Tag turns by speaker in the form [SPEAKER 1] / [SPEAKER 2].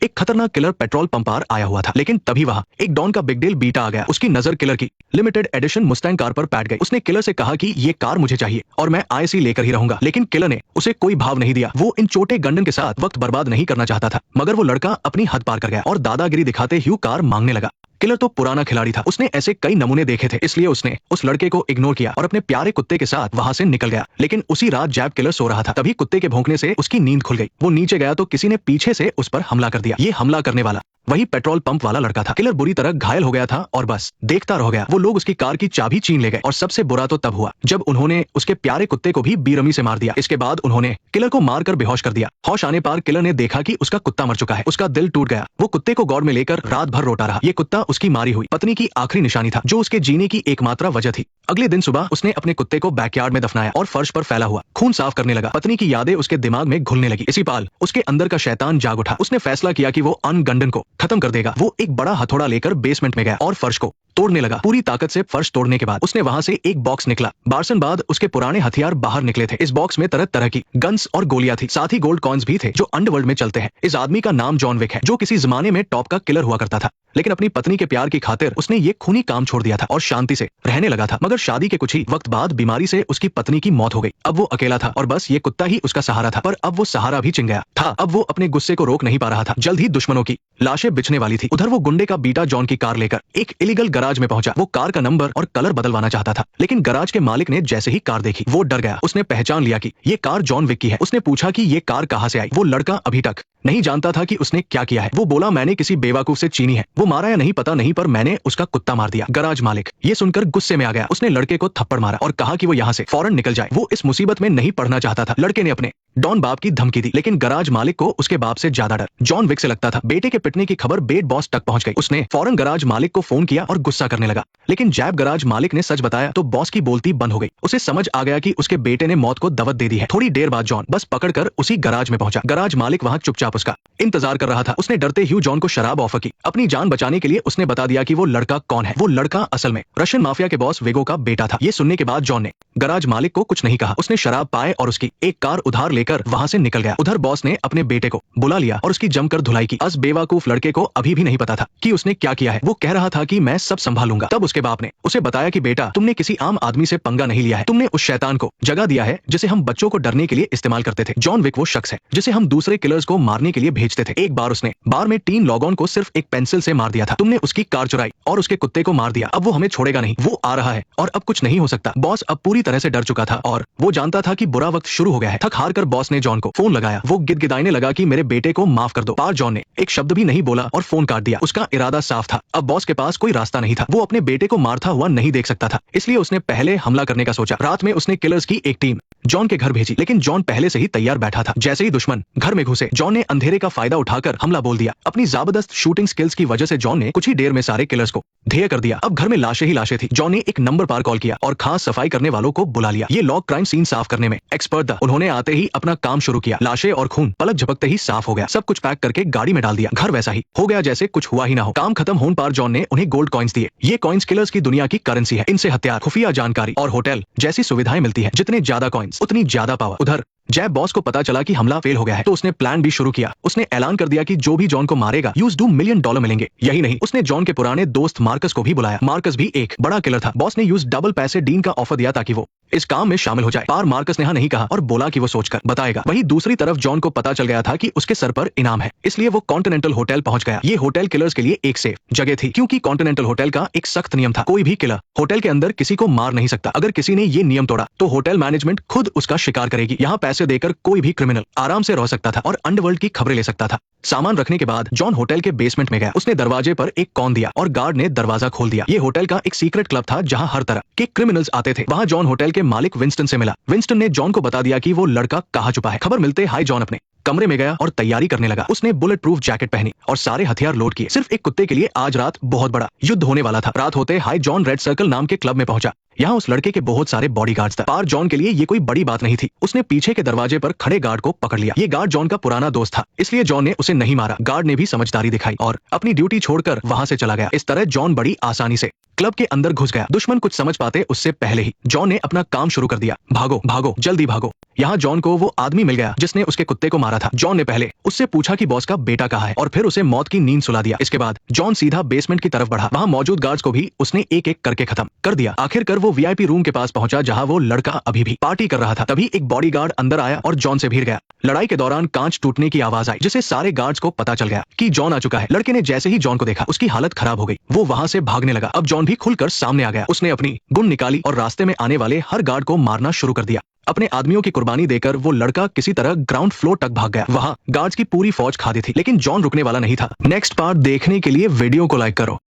[SPEAKER 1] एक खतरनाक killer petrol pump पर आया हुआ था, लेकिन तभी वहां एक डॉन का बिग डील बीटा आ गया। उसकी नजर किलर की लिमिटेड एडिशन मुस्टैंग कार पर पैट गई। उसने किलर से कहा कि ये कार मुझे चाहिए और मैं आईसी लेकर ही रहूंगा, लेकिन किलर ने उसे कोई भाव नहीं दिया। वो इन छोटे गंडन के साथ वक्त बर्बाद नहीं करना चाहता था, मगर वो लड़का अपनी हद पार कर गया और दादागिरी दिखाते ह्यू कार मांगने लगा। किलर तो पुराना खिलाड़ी था, उसने ऐसे कई नमूने देखे थे, इसलिए उसने उस लड़के को इग्नोर किया और अपने प्यारे कुत्ते के साथ वहां से निकल गया। लेकिन उसी रात जैब किलर सो रहा था, तभी कुत्ते के भौंकने से उसकी नींद खुल गई। वो नीचे गया तो किसी ने पीछे से उस पर हमला कर दिया। ये हमला करने वाला वही पेट्रोल पंप वाला लड़का था। किलर बुरी तरह घायल हो गया था और बस देखता रह गया। वो लोग उसकी कार की चाबी छीन ले गए और सबसे बुरा तो तब हुआ जब उन्होंने उसके प्यारे कुत्ते को भी बेरहमी से मार दिया। इसके बाद उन्होंने किलर को मारकर बेहोश कर दिया। होश आने पर किलर ने देखा कि उसका कुत्ता मर चुका है। उसका दिल टूट गया। वो कुत्ते को गौर में लेकर रात भर रोता रहा। ये कुत्ता उसकी मारी हुई पत्नी की आखिरी निशानी था, जो उसके जीने की एकमात्र वजह थी। अगले दिन सुबह उसने अपने कुत्ते को बैकयार्ड में दफनाया और फर्श पर फैला हुआ खून साफ करने लगा। पत्नी की यादें उसके दिमाग में घुलने लगी। इसी पाल उसके अंदर का शैतान जाग उठा। उसने फैसला किया कि वो अन गंडन को खत्म कर देगा। वो एक बड़ा हथौड़ा लेकर बेसमेंट में गया और फर्श को तोड़ने लगा। पूरी ताकत से फर्श तोड़ने के बाद उसने वहां से एक बॉक्स निकला। बारसन बाद उसके पुराने हथियार बाहर निकले थे। इस बॉक्स में तरह तरह की गन्स और गोलियां थी, साथ ही गोल्ड कॉइन्स भी थे जो अंडरवर्ल्ड में चलते हैं। इस आदमी का नाम जॉन विक है, जो किसी जमाने में टॉप का किलर हुआ करता था, लेकिन अपनी पत्नी के प्यार की खातिर उसने ये खूनी काम छोड़ दिया था और शांति से रहने लगा था। मगर शादी के कुछ ही वक्त बाद बीमारी से उसकी पत्नी की मौत हो गई। अब वो अकेला था और बस ये कुत्ता ही उसका सहारा था। पर अब वो सहारा भी चिन गया था। अब वो अपने गुस्से को रोक नहीं पा रहा था। जल्द ही दुश्मनों की लाशें बिछने वाली थी। उधर वो गुंडे का बीटा जॉन की कार लेकर एक इलीगल गराज में पहुंचा। वो कार का नंबर और कलर बदलवाना चाहता था, लेकिन गराज के मालिक ने जैसे ही कार देखी वो डर गया। उसने पहचान लिया कि ये कार जॉन विक की है। उसने पूछा कि ये कार कहां से आई। वो लड़का अभी तक नहीं जानता था कि उसने क्या किया है। वो बोला, मैंने किसी बेवकूफ से चीनी है। वो मारा या नहीं पता नहीं, पर मैंने उसका कुत्ता मार दिया। गराज मालिक ये सुनकर गुस्से में आ गया। उसने लड़के को थप्पड़ मारा और कहा कि वो यहाँ से फौरन निकल जाए। वो इस मुसीबत में नहीं पड़ना चाहता था। लड़के ने अपने डॉन बाप की धमकी दी, लेकिन गराज मालिक को उसके बाप से ज्यादा डर जॉन विक से लगता था। बेटे के पिटने की खबर बेड बॉस तक पहुंच गई। उसने फौरन गराज मालिक को फोन किया और गुस्सा करने लगा, लेकिन जैब गराज मालिक ने सच बताया तो बॉस की बोलती बंद हो गई। उसे समझ आ गया कि उसके बेटे ने मौत को दवत दे दी है। थोड़ी देर बाद जॉन बस पकड़कर उसी गराज में पहुंचा। गराज मालिक वहां चुपचाप उसका इंतजार कर रहा था। उसने डरते ह्यू जॉन को शराब ऑफर की। अपनी जान बचाने के लिए उसने बता दिया कि वो लड़का कौन है। वो लड़का असल में रशियन माफिया के बॉस विगो का बेटा था। ये सुनने के बाद जॉन ने गराज मालिक को कुछ नहीं कहा। उसने शराब पाए और उसकी एक कार उधार लेकर वहां से निकल गया। उधर बॉस ने अपने बेटे को बुला लिया और उसकी जमकर धुलाई की। अस बेवकूफ लड़के को अभी भी नहीं पता था कि उसने क्या किया है। वो कह रहा था कि मैं सब संभालूंगा। तब उसके बाप ने उसे बताया कि बेटा, तुमने किसी आम आदमी से पंगा नहीं लिया है। तुमने उस शैतान को जगह दिया है जिसे हम बच्चों को डरने के लिए इस्तेमाल करते थे। जॉन विक वो शख्स है जिसे हम दूसरे किलर्स को मारने के लिए भेजते थे। एक बार उसने बार में 3 लोगों को सिर्फ एक पेंसिल से मार दिया था। तुमने उसकी कार चुराई और उसके कुत्ते को मार दिया। अब वो हमें छोड़ेगा नहीं। वो आ रहा है और अब कुछ नहीं हो सकता। बॉस अब पूरी तरह से डर चुका था और वो जानता था कि बुरा वक्त शुरू हो गया है। थक हार कर बॉस ने जॉन को फोन लगाया। वो गिदगिदाने लगा कि मेरे बेटे को माफ कर दो। पर जॉन ने एक शब्द भी नहीं बोला और फोन काट दिया। उसका इरादा साफ था। अब बॉस के पास कोई रास्ता नहीं था। वो अपने बेटे को मारता हुआ नहीं देख सकता था, इसलिए उसने पहले हमला करने का सोचा। रात में उसने किलर्स की एक टीम जॉन के घर भेजी, लेकिन जॉन पहले से ही तैयार बैठा था। जैसे ही दुश्मन घर में घुसे, जॉन ने अंधेरे का फायदा उठाकर हमला बोल दिया। अपनी जबरदस्त शूटिंग स्किल्स की वजह से जॉन ने कुछ ही देर में सारे किलर्स को ध्येय कर दिया। अब घर में लाशें ही लाशें थी। जॉन ने एक नंबर पर कॉल किया और खास सफाई करने वालों को बुला लिया। ये लॉग क्राइम सीन साफ करने में एक्सपर्ट था। उन्होंने आते ही अपना काम शुरू किया। लाशें और खून पलक झपकते ही साफ हो गया। सब कुछ पैक करके गाड़ी में डाल दिया। घर वैसा ही हो गया जैसे कुछ हुआ ही ना हो। काम खत्म होने पर जॉन ने उन्हें गोल्ड कॉइन्स दिए। ये कॉइन्स किलर्स की दुनिया की करेंसी है। इनसे हथियार, खुफिया जानकारी और होटल जैसी सुविधाएं मिलती है। जितने ज्यादा कॉइन्स उतनी ज्यादा पावर। उधर जैब बॉस को पता चला कि हमला फेल हो गया है, तो उसने प्लान भी शुरू किया। उसने ऐलान कर दिया कि जो भी जॉन को मारेगा $2 मिलियन मिलेंगे। यही नहीं, उसने जॉन के पुराने दोस्त मार्कस को भी बुलाया। मार्कस भी एक बड़ा किलर था। बॉस ने डबल पैसे डीन का ऑफर दिया ताकि वो इस काम में शामिल हो जाए। पर मार्कस ने हाँ नहीं कहा और बोला कि वो सोचकर बताएगा। वहीं दूसरी तरफ जॉन को पता चल गया था कि उसके सर पर इनाम है, इसलिए वो कॉन्टिनेंटल होटल पहुंच गया। ये होटल किलर्स के लिए एक सेफ जगह थी, क्योंकि कॉन्टिनेंटल होटल का एक सख्त नियम था। कोई भी किलर होटल के अंदर किसी को मार नहीं सकता। अगर किसी ने ये नियम तोड़ा तो होटल मैनेजमेंट खुद उसका शिकार करेगी। यहाँ पैसे देकर कोई भी क्रिमिनल आराम से रह सकता था और अंडरवर्ल्ड की खबरें ले सकता था। सामान रखने के बाद जॉन होटल के बेसमेंट में गया। उसने दरवाजे पर एक कॉन दिया और गार्ड ने दरवाजा खोल दिया। ये होटल का एक सीक्रेट क्लब था जहां हर तरह के क्रिमिनल्स आते थे। वहां जॉन होटल के मालिक विंस्टन से मिला। विंस्टन ने जॉन को बता दिया कि वो लड़का कहाँ छुपा है। खबर मिलते हाई जॉन अपने कमरे में गया और तैयारी करने लगा। उसने बुलेट प्रूफ जैकेट पहनी और सारे हथियार लोड किए। सिर्फ एक कुत्ते के लिए आज रात बहुत बड़ा युद्ध होने वाला था। रात होते हाई जॉन रेड सर्कल नाम के क्लब में पहुंचा। यहाँ उस लड़के के बहुत सारे बॉडीगार्ड्स थे। पर जॉन के लिए ये कोई बड़ी बात नहीं थी। उसने पीछे के दरवाजे पर खड़े गार्ड को पकड़ लिया। ये गार्ड जॉन का पुराना दोस्त था, इसलिए जॉन ने उसे नहीं मारा। गार्ड ने भी समझदारी दिखाई और अपनी ड्यूटी छोड़कर वहां से चला गया। इस तरह जॉन बड़ी आसानी से क्लब के अंदर घुस गया। दुश्मन कुछ समझ पाते उससे पहले ही जॉन ने अपना काम शुरू कर दिया। भागो भागो जल्दी भागो। यहाँ जॉन को वो आदमी मिल गया जिसने उसके कुत्ते को मारा था। जॉन ने पहले उससे पूछा कि बॉस का बेटा कहाँ है और फिर उसे मौत की नींद सुला दिया। इसके बाद जॉन सीधा बेसमेंट की तरफ बढ़ा। वहाँ मौजूद गार्ड्स को भी उसने एक एक करके खत्म कर दिया। आखिरकार वो वीआईपी रूम के पास पहुंचा जहाँ वो लड़का अभी भी पार्टी कर रहा था। तभी एक बॉडीगार्ड अंदर आया और जॉन से भिड़ गया। लड़ाई के दौरान कांच टूटने की आवाज आई जिससे सारे गार्ड्स को पता चल गया कि जॉन आ चुका है। लड़के ने जैसे ही जॉन को देखा उसकी हालत खराब हो गई। वो वहां से भागने लगा। अब जॉन भी खुलकर सामने आ गया। उसने अपनी गन निकाली और रास्ते में आने वाले हर गार्ड को मारना शुरू कर दिया। अपने आदमियों की कुर्बानी देकर वो लड़का किसी तरह ग्राउंड फ्लोर तक भाग गया। वहां गार्ड्स की पूरी फौज खादी थी लेकिन जॉन रुकने वाला नहीं था। नेक्स्ट पार्ट देखने के लिए वीडियो को लाइक करो।